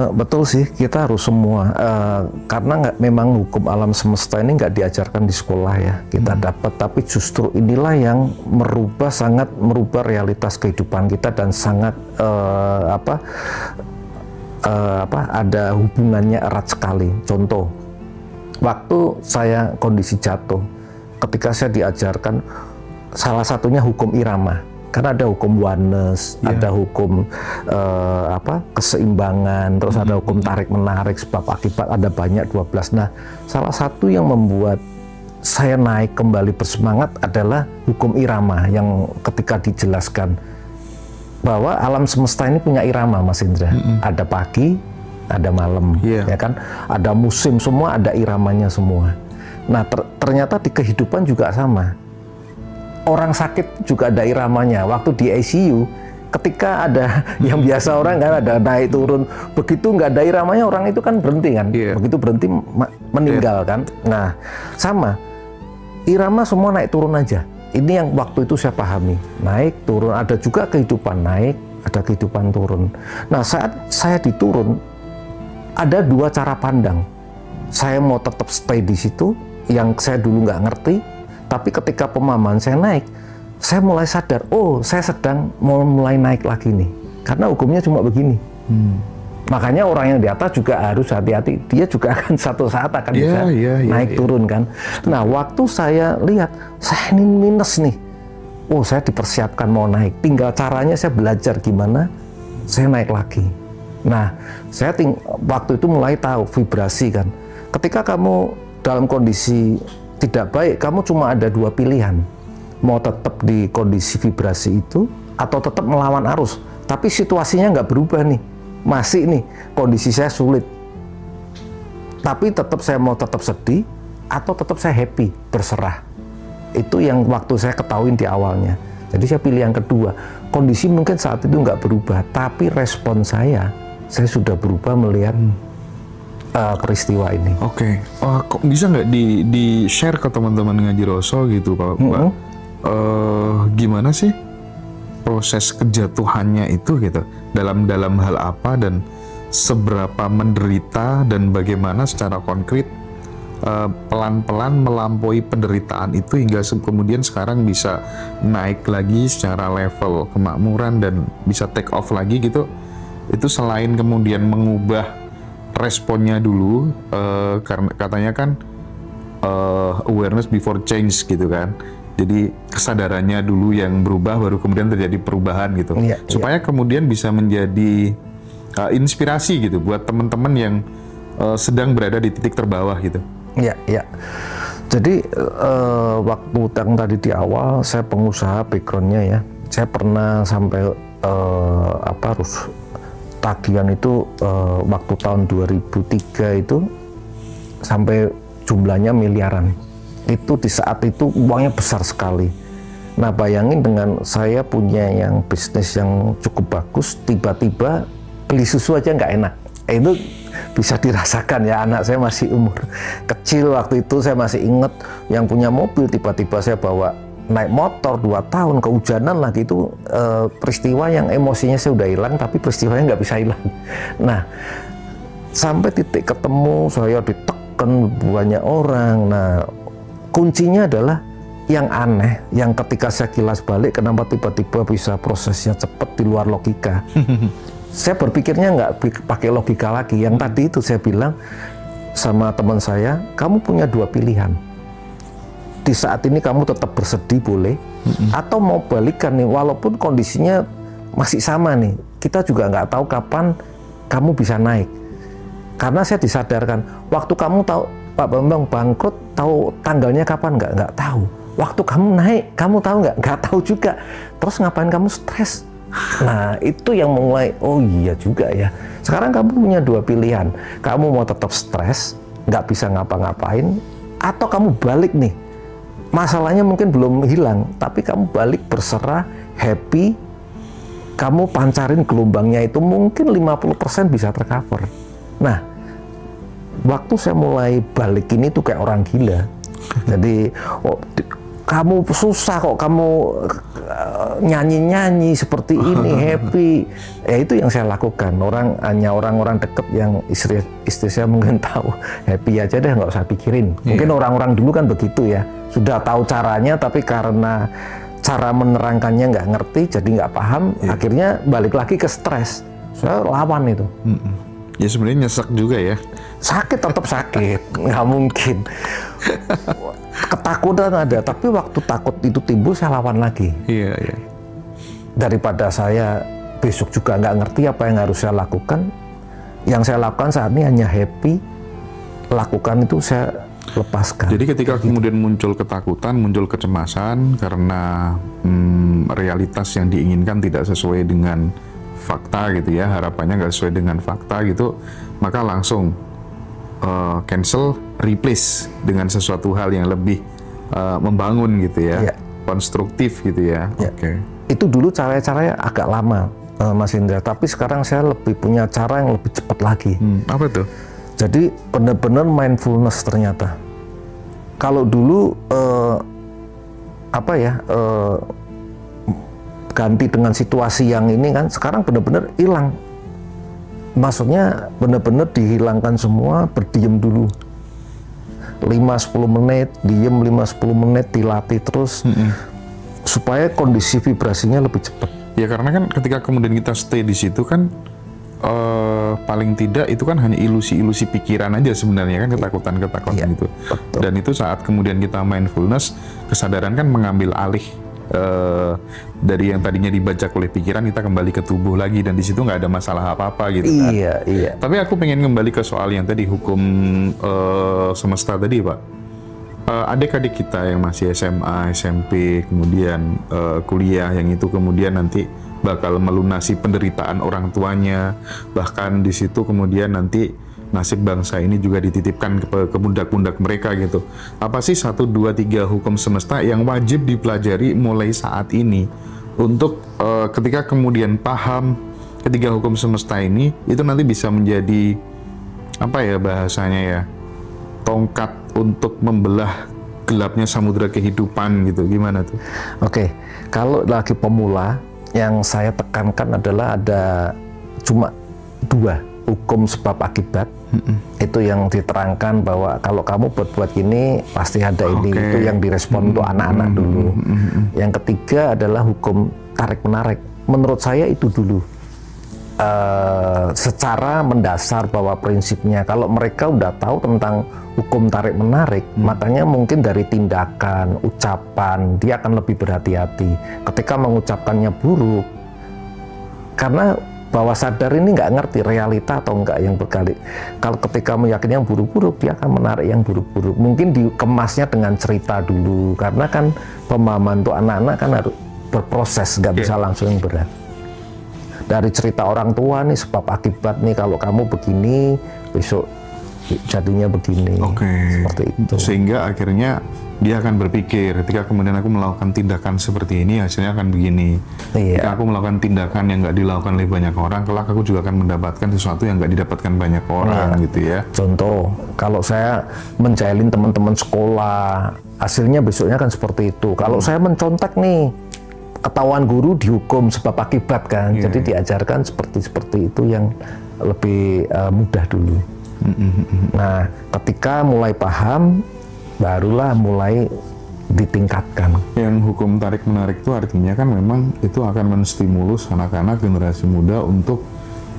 Betul sih, kita harus semua karena memang hukum alam semesta ini nggak diajarkan di sekolah ya, kita dapat, tapi justru inilah yang sangat merubah realitas kehidupan kita dan sangat ada hubungannya erat sekali. Contoh, waktu saya kondisi jatuh, ketika saya diajarkan salah satunya hukum irama. Karena ada hukum oneness, ada hukum keseimbangan, terus ada hukum tarik-menarik, sebab akibat, ada banyak 12. Nah, salah satu yang membuat saya naik kembali bersemangat adalah hukum irama yang ketika dijelaskan bahwa alam semesta ini punya irama, Mas Indra. Ada pagi, ada malam, ya kan? Ada musim, semua ada iramanya semua. Nah, ternyata di kehidupan juga sama. Orang sakit juga ada iramanya. Waktu di ICU, ketika ada yang biasa orang kan ada naik turun, begitu nggak ada iramanya orang itu kan berhenti kan. Begitu berhenti meninggal kan. Nah, sama irama semua naik turun aja. Ini yang waktu itu saya pahami. Naik turun, ada juga kehidupan naik, ada kehidupan turun. Nah, saat saya diturun, ada dua cara pandang. Saya mau tetap stay di situ, yang saya dulu nggak ngerti. Tapi ketika pemahaman saya naik, saya mulai sadar, oh saya sedang mau mulai naik lagi nih. Karena hukumnya cuma begini. Makanya orang yang di atas juga harus hati-hati. Dia juga akan satu saat akan bisa naik turun kan. Nah, waktu saya lihat, saya ini minus nih. Oh, saya dipersiapkan mau naik. Tinggal caranya saya belajar gimana saya naik lagi. Nah, saya waktu itu mulai tahu vibrasi kan. Ketika kamu dalam kondisi tidak baik, kamu cuma ada dua pilihan. Mau tetap di kondisi vibrasi itu, atau tetap melawan arus. Tapi situasinya nggak berubah nih. Masih nih, kondisi saya sulit. Tapi saya mau tetap sedih, atau tetap saya happy, berserah. Itu yang waktu saya ketahuin di awalnya. Jadi saya pilih yang kedua. Kondisi mungkin saat itu nggak berubah, tapi respon saya sudah berubah melihat peristiwa ini. Oke. Kok bisa nggak di-share ke teman-teman Ngaji Roso gitu, Pak? Gimana sih proses kejatuhannya itu gitu? Dalam hal apa dan seberapa menderita dan bagaimana secara konkret pelan-pelan melampaui penderitaan itu hingga kemudian sekarang bisa naik lagi secara level kemakmuran dan bisa take off lagi gitu. Itu selain kemudian mengubah responnya dulu, karena katanya kan awareness before change gitu kan. Jadi kesadarannya dulu yang berubah, baru kemudian terjadi perubahan gitu. Supaya kemudian bisa menjadi inspirasi gitu buat teman-teman yang sedang berada di titik terbawah gitu. Iya. Jadi waktu yang tadi di awal saya pengusaha backgroundnya ya. Saya pernah sampai harus tagihan itu waktu tahun 2003 itu sampai jumlahnya miliaran. Itu di saat itu uangnya besar sekali. Nah, bayangin dengan saya punya yang bisnis yang cukup bagus, tiba-tiba beli susu aja nggak enak. Itu bisa dirasakan ya, anak saya masih umur kecil waktu itu, saya masih inget yang punya mobil, tiba-tiba saya bawa naik motor 2 tahun, kehujanan lagi, itu peristiwa yang emosinya saya udah hilang, tapi peristiwanya nggak bisa hilang. Nah, sampai titik ketemu, saya ditekan banyak orang. Nah, kuncinya adalah yang aneh, yang ketika saya kilas balik, kenapa tiba-tiba bisa prosesnya cepat di luar logika. Saya berpikirnya nggak pakai logika lagi. Yang tadi itu saya bilang sama teman saya, kamu punya dua pilihan. Di saat ini kamu tetap bersedih boleh, atau mau balikan nih, walaupun kondisinya masih sama nih, kita juga nggak tahu kapan kamu bisa naik. Karena saya disadarkan, waktu kamu tahu Pak Bambang bangkrut, tahu tanggalnya kapan nggak tahu. Waktu kamu naik, kamu tahu nggak tahu juga. Terus ngapain kamu stres? Nah, itu yang mulai, oh iya juga ya. Sekarang kamu punya dua pilihan, kamu mau tetap stres, nggak bisa ngapa-ngapain, atau kamu balik nih. Masalahnya mungkin belum hilang, tapi kamu balik berserah, happy, kamu pancarin gelombangnya itu mungkin 50% bisa tercover. Nah, waktu saya mulai balik ini tuh kayak orang gila. Jadi, kamu susah kok, kamu nyanyi-nyanyi seperti ini, happy. Ya itu yang saya lakukan. Hanya orang-orang dekat yang istri saya mungkin tahu, happy aja deh, nggak usah pikirin. Mungkin orang-orang dulu kan begitu ya, sudah tahu caranya, tapi karena cara menerangkannya nggak ngerti, jadi nggak paham, akhirnya balik lagi ke stres. Saya lawan itu. Ya sebenarnya nyesek juga ya. Sakit tetap sakit, nggak mungkin. Ketakutan ada, tapi waktu takut itu timbul saya lawan lagi. Iya, iya. Daripada saya besok juga nggak ngerti apa yang harus saya lakukan, yang saya lakukan saat ini hanya happy, lakukan itu saya lepaskan. Jadi ketika kemudian muncul ketakutan, muncul kecemasan karena realitas yang diinginkan tidak sesuai dengan fakta gitu ya, harapannya nggak sesuai dengan fakta gitu, maka langsung cancel, replace dengan sesuatu hal yang lebih membangun gitu ya, konstruktif gitu ya. Oke. Itu dulu cara-caranya agak lama, Mas Indra, tapi sekarang saya lebih punya cara yang lebih cepat lagi. Apa tuh? Jadi benar-benar mindfulness ternyata. Kalau dulu ganti dengan situasi yang ini kan, sekarang benar-benar hilang. Maksudnya benar-benar dihilangkan semua, berdiam dulu 5-10 menit, diem 5-10 menit, dilatih terus supaya kondisi vibrasinya lebih cepat. Ya karena kan ketika kemudian kita stay di situ kan paling tidak itu kan hanya ilusi-ilusi pikiran aja sebenarnya kan, ketakutan-ketakutan itu. Betul. Dan itu saat kemudian kita mindfulness, kesadaran kan mengambil alih dari yang tadinya dibajak oleh pikiran, kita kembali ke tubuh lagi, dan di situ nggak ada masalah apa-apa gitu kan. Iya. Tapi aku pengen kembali ke soal yang tadi, hukum semesta tadi Pak. Adik-adik kita yang masih SMA, SMP, kemudian kuliah, yang itu kemudian nanti bakal melunasi penderitaan orang tuanya, bahkan di situ kemudian nanti nasib bangsa ini juga dititipkan ke pundak-pundak mereka gitu. Apa sih 1, 2, 3 hukum semesta yang wajib dipelajari mulai saat ini untuk ketika kemudian paham ketiga hukum semesta ini, itu nanti bisa menjadi apa ya bahasanya ya, tongkat untuk membelah gelapnya samudera kehidupan gitu. Gimana tuh? Oke, kalau lagi pemula, yang saya tekankan adalah ada cuma 2 hukum sebab akibat. Itu yang diterangkan bahwa kalau kamu buat gini pasti ada ini. Itu yang direspon untuk anak-anak dulu. Yang ketiga adalah hukum tarik menarik. Menurut saya itu dulu secara mendasar, bahwa prinsipnya kalau mereka udah tahu tentang hukum tarik menarik, makanya mungkin dari tindakan, ucapan dia akan lebih berhati-hati ketika mengucapkannya buruk, karena bawah sadar ini nggak ngerti realita atau enggak yang berkali. Kalau ketika meyakini yang buruk-buruk, dia akan menarik yang buruk-buruk. Mungkin dikemasnya dengan cerita dulu, karena kan pemahaman untuk anak-anak kan harus berproses, nggak bisa langsung berat. Dari cerita orang tua nih, sebab akibat nih, kalau kamu begini besok jadinya begini. Seperti itu. Sehingga akhirnya dia akan berpikir, ketika kemudian aku melakukan tindakan seperti ini, hasilnya akan begini. Ketika aku melakukan tindakan yang nggak dilakukan oleh banyak orang, kelak aku juga akan mendapatkan sesuatu yang nggak didapatkan banyak orang gitu ya. Contoh, kalau saya menjalin teman-teman sekolah, hasilnya besoknya kan seperti itu. Kalau saya mencontek nih, ketahuan guru, dihukum sebab akibat kan. Jadi diajarkan seperti itu yang lebih mudah dulu. Nah, ketika mulai paham, barulah mulai ditingkatkan. Yang hukum tarik menarik itu artinya kan memang itu akan menstimulus anak-anak generasi muda untuk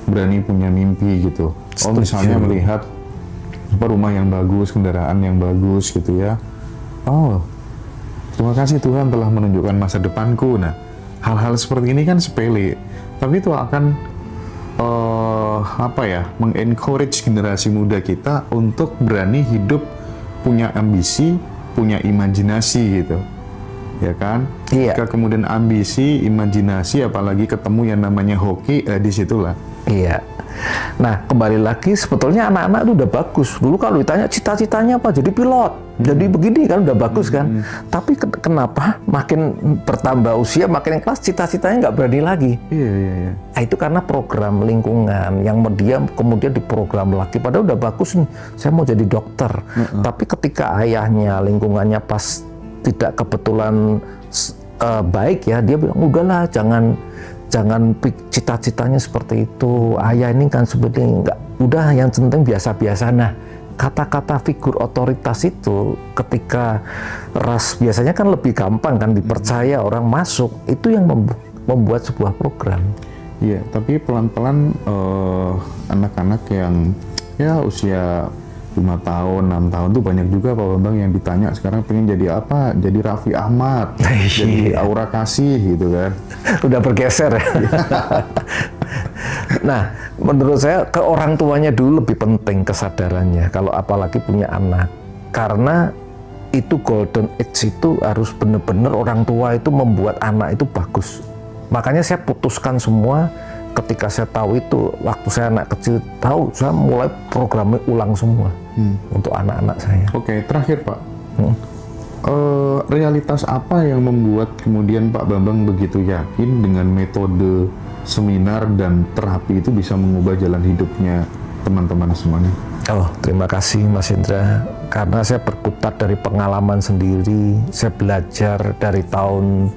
berani punya mimpi gitu. Oh, misalnya melihat rumah yang bagus, kendaraan yang bagus gitu ya. Oh, terima kasih Tuhan telah menunjukkan masa depanku. Nah, hal-hal seperti ini kan sepele, tapi itu akan mengencourage generasi muda kita untuk berani hidup, punya ambisi, punya imajinasi gitu, ya kan? Jika kemudian ambisi, imajinasi, apalagi ketemu yang namanya hoki, disitulah. Iya. Nah, kembali lagi, sebetulnya anak-anak itu udah bagus. Dulu kalau ditanya cita-citanya apa, jadi pilot, jadi begini kan udah bagus kan. Tapi kenapa makin bertambah usia, makin kelas, cita-citanya nggak berani lagi. Iya. Nah, itu karena program lingkungan yang dia kemudian diprogram lagi. Padahal udah bagus nih, saya mau jadi dokter. Tapi ketika ayahnya, lingkungannya pas tidak kebetulan baik ya, dia bilang udahlah jangan cita-citanya seperti itu, ayah ini kan sebetulnya enggak, udah yang penting biasa-biasa. Nah, kata-kata figur otoritas itu ketika biasanya kan lebih gampang kan dipercaya, orang masuk, itu yang membuat sebuah program. Iya, tapi pelan-pelan anak-anak yang ya usia 5 tahun, 6 tahun tuh banyak juga Pak Bambang yang ditanya sekarang pengen jadi apa? Jadi Raffi Ahmad, jadi Aura Kasih gitu kan. Udah bergeser. Nah, menurut saya ke orang tuanya dulu lebih penting kesadarannya kalau apalagi punya anak. Karena itu golden age itu harus benar-benar orang tua itu membuat anak itu bagus. Makanya saya putuskan semua ketika saya tahu itu, waktu saya anak kecil tahu, saya mulai programnya ulang semua untuk anak-anak saya. Oke, terakhir Pak, realitas apa yang membuat kemudian Pak Bambang begitu yakin dengan metode seminar dan terapi itu bisa mengubah jalan hidupnya teman-teman semuanya? Oh, terima kasih Mas Indra. Karena saya berkutat dari pengalaman sendiri, saya belajar dari tahun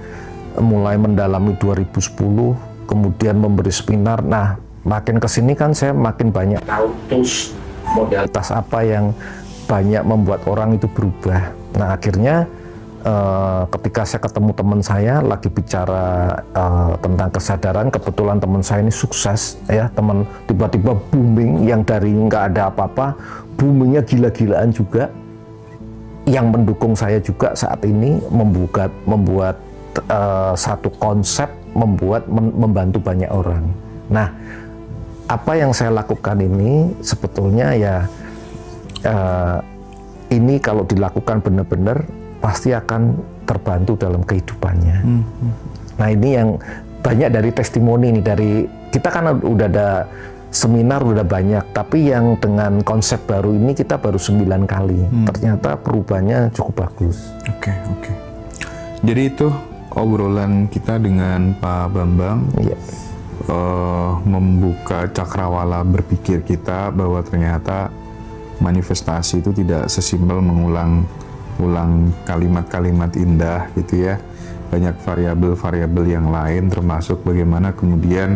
mulai mendalami 2010, kemudian memberi seminar. Nah, makin kesini kan saya makin banyak tahu tools modalitas apa yang banyak membuat orang itu berubah. Nah, akhirnya ketika saya ketemu teman saya lagi bicara tentang kesadaran, kebetulan teman saya ini sukses ya, teman tiba-tiba booming, yang dari nggak ada apa-apa boomingnya gila-gilaan juga, yang mendukung saya juga saat ini membuat satu konsep membantu banyak orang. Nah, apa yang saya lakukan ini sebetulnya ya ini kalau dilakukan benar-benar pasti akan terbantu dalam kehidupannya. Nah, ini yang banyak dari testimoni ini, dari kita kan udah ada seminar udah banyak, tapi yang dengan konsep baru ini kita baru 9 kali. Ternyata perubahannya cukup bagus. Oke. Jadi itu obrolan kita dengan Pak Bambang, membuka cakrawala berpikir kita bahwa ternyata manifestasi itu tidak sesimpel mengulang kalimat-kalimat indah gitu ya. Banyak variabel-variabel yang lain, termasuk bagaimana kemudian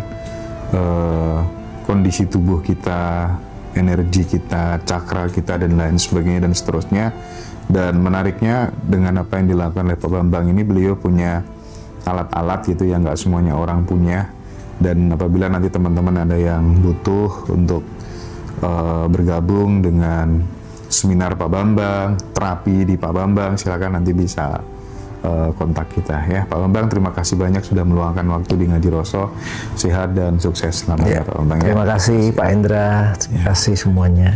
kondisi tubuh kita, energi kita, cakra kita, dan lain sebagainya dan seterusnya. Dan menariknya dengan apa yang dilakukan oleh Pak Bambang ini, beliau punya alat-alat gitu yang nggak semuanya orang punya. Dan apabila nanti teman-teman ada yang butuh untuk bergabung dengan seminar Pak Bambang, terapi di Pak Bambang, silakan nanti bisa kontak kita ya. Pak Bambang, terima kasih banyak sudah meluangkan waktu di Ngaji Roso. Sehat dan sukses selamat ya Pak Bambang. Terima kasih Pak Indra, terima kasih semuanya.